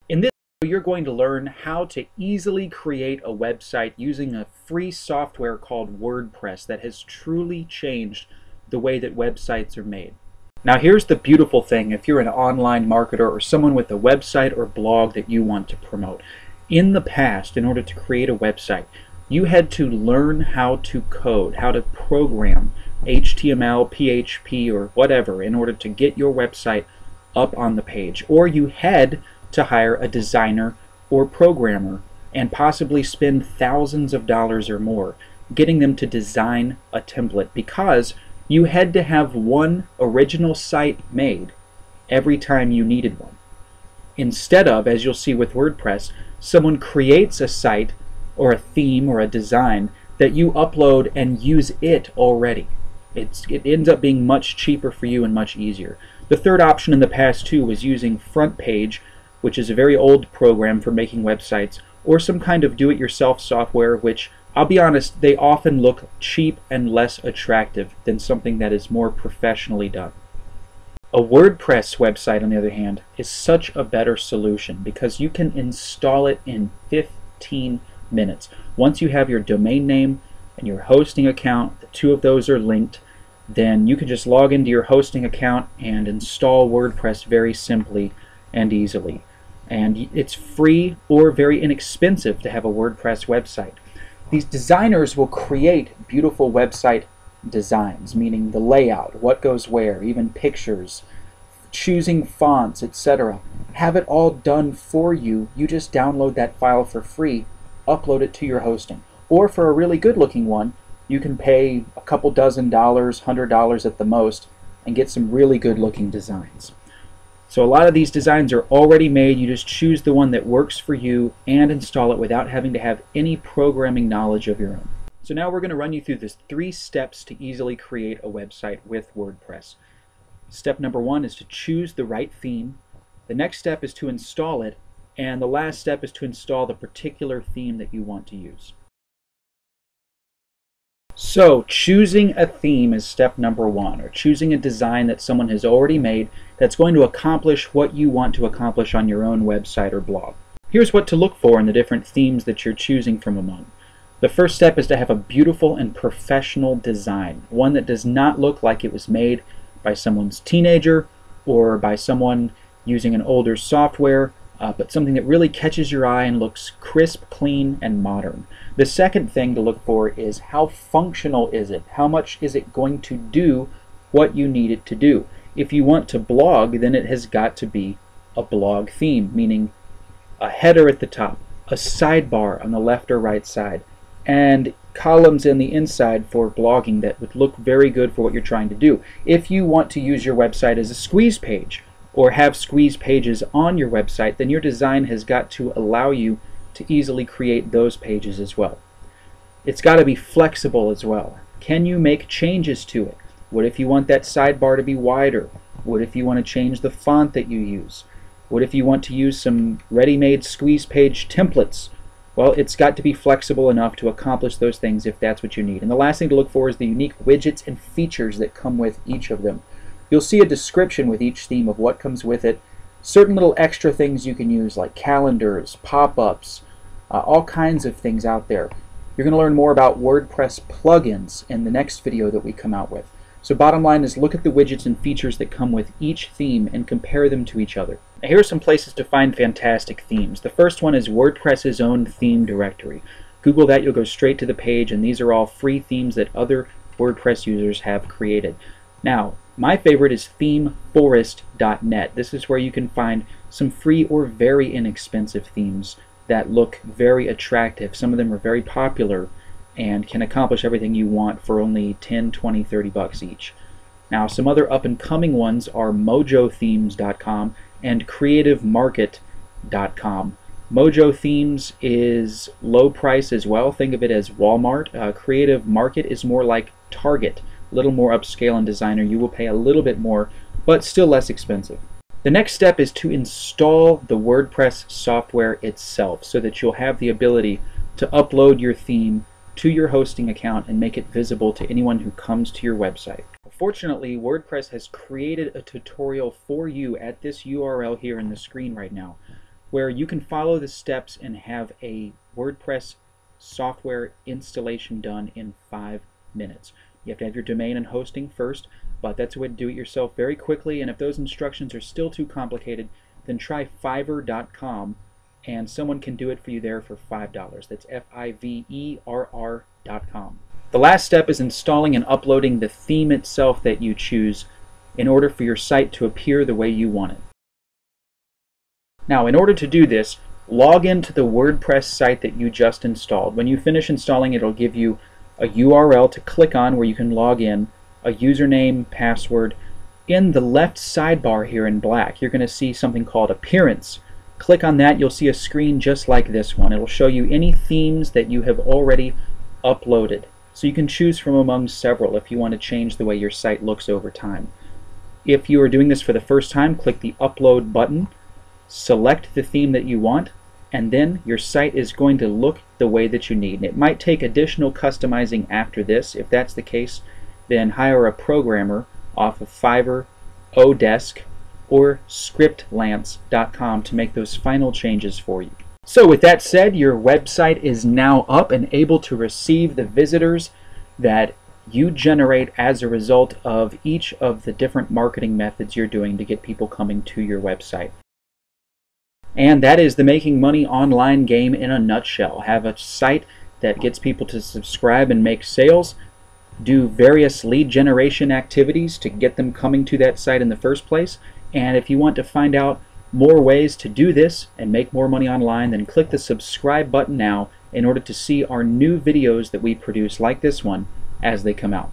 In this video, you're going to learn how to easily create a website using a free software called WordPress that has truly changed the way that websites are made. Now here's the beautiful thing if you're an online marketer or someone with a website or blog that you want to promote. In the past, in order to create a website, you had to learn how to code, how to program HTML, PHP, or whatever in order to get your website up on the page. Or you had to hire a designer or programmer and possibly spend thousands of dollars or more getting them to design a template, because you had to have one original site made every time you needed one. Instead of, as you'll see with WordPress, someone creates a site or a theme or a design that you upload and use it already. It ends up being much cheaper for you and much easier. The third option in the past too was using FrontPage, which is a very old program for making websites, or some kind of do-it-yourself software, which, I'll be honest, they often look cheap and less attractive than something that is more professionally done. A WordPress website, on the other hand, is such a better solution because you can install it in 15 minutes. Once you have your domain name and your hosting account, the two of those are linked, then you can just log into your hosting account and install WordPress very simply and easily. And it's free or very inexpensive to have a WordPress website. These designers will create beautiful website designs, meaning the layout, what goes where, even pictures, choosing fonts, etc. Have it all done for you. You just download that file for free, upload it to your hosting. Or for a really good looking one, you can pay a couple dozen dollars, $100 at the most, and get some really good looking designs. So a lot of these designs are already made. You just choose the one that works for you and install it without having to have any programming knowledge of your own. So now we're going to run you through this 3 steps to easily create a website with WordPress. Step number 1 is to choose the right theme. The next step is to install it. And the last step is to install the particular theme that you want to use. So choosing a theme is step number 1, or choosing a design that someone has already made that's going to accomplish what you want to accomplish on your own website or blog. Here's what to look for in the different themes that you're choosing from among. The first step is to have a beautiful and professional design, one that does not look like it was made by someone's teenager or by someone using an older software, but something that really catches your eye and looks crisp, clean, and modern. The second thing to look for is how functional is it? How much is it going to do what you need it to do? If you want to blog, then it has got to be a blog theme, meaning a header at the top, a sidebar on the left or right side, and columns in the inside for blogging that would look very good for what you're trying to do. If you want to use your website as a squeeze page, or have squeeze pages on your website, then your design has got to allow you to easily create those pages as well. It's got to be flexible as well. Can you make changes to it? What if you want that sidebar to be wider? What if you want to change the font that you use? What if you want to use some ready-made squeeze page templates? Well, it's got to be flexible enough to accomplish those things if that's what you need. And the last thing to look for is the unique widgets and features that come with each of them. You'll see a description with each theme of what comes with it, certain little extra things you can use like calendars, pop-ups, all kinds of things out there. You're going to learn more about WordPress plugins in the next video that we come out with. So bottom line is, look at the widgets and features that come with each theme and compare them to each other. Now here are some places to find fantastic themes. The first one is WordPress's own theme directory. Google that, you'll go straight to the page, and these are all free themes that other WordPress users have created. Now, my favorite is themeforest.net. This is where you can find some free or very inexpensive themes that look very attractive. Some of them are very popular and can accomplish everything you want for only 10, 20, 30 bucks each. Now, some other up-and-coming ones are mojothemes.com and creativemarket.com. Mojo Themes is low price as well. Think of it as Walmart. Creative Market is more like Target. A little more upscale and designer. You will pay a little bit more, but still less expensive. The next step is to install the WordPress software itself so that you'll have the ability to upload your theme to your hosting account and make it visible to anyone who comes to your website. Fortunately, WordPress has created a tutorial for you at this URL here in the screen right now. where you can follow the steps and have a WordPress software installation done in 5 minutes. You have to have your domain and hosting first, but that's a way to do it yourself very quickly, and if those instructions are still too complicated, then try Fiverr.com, and someone can do it for you there for $5. That's Fiverr.com. The last step is installing and uploading the theme itself that you choose in order for your site to appear the way you want it. Now, in order to do this, log into the WordPress site that you just installed. When you finish installing, it'll give you a URL to click on where you can log in, a username, password. In the left sidebar here in black, you're going to see something called Appearance. Click on that, you'll see a screen just like this one. It'll show you any themes that you have already uploaded. So you can choose from among several if you want to change the way your site looks over time. If you are doing this for the first time, click the Upload button, select the theme that you want, and then your site is going to look the way that you need. It might take additional customizing after this. If that's the case, then hire a programmer off of Fiverr, Odesk, or scriptlance.com to make those final changes for you. So with that said, your website is now up and able to receive the visitors that you generate as a result of each of the different marketing methods you're doing to get people coming to your website. And that is the making money online game in a nutshell. Have a site that gets people to subscribe and make sales, do various lead generation activities to get them coming to that site in the first place, and if you want to find out more ways to do this and make more money online, then click the subscribe button now in order to see our new videos that we produce like this one as they come out.